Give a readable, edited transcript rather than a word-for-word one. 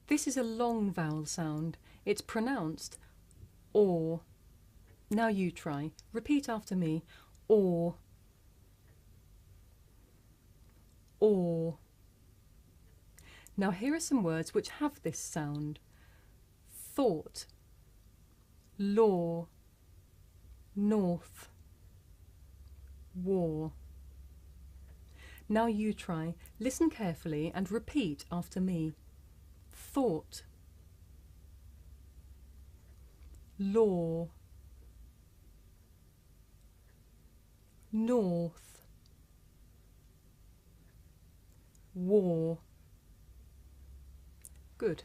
This is a long vowel sound. It's pronounced or. Now you try. Repeat after me. Or. Or. Now here are some words which have this sound. Thought, law, north, war. Now you try. Listen carefully and repeat after me. Thought, law, north, war. Good.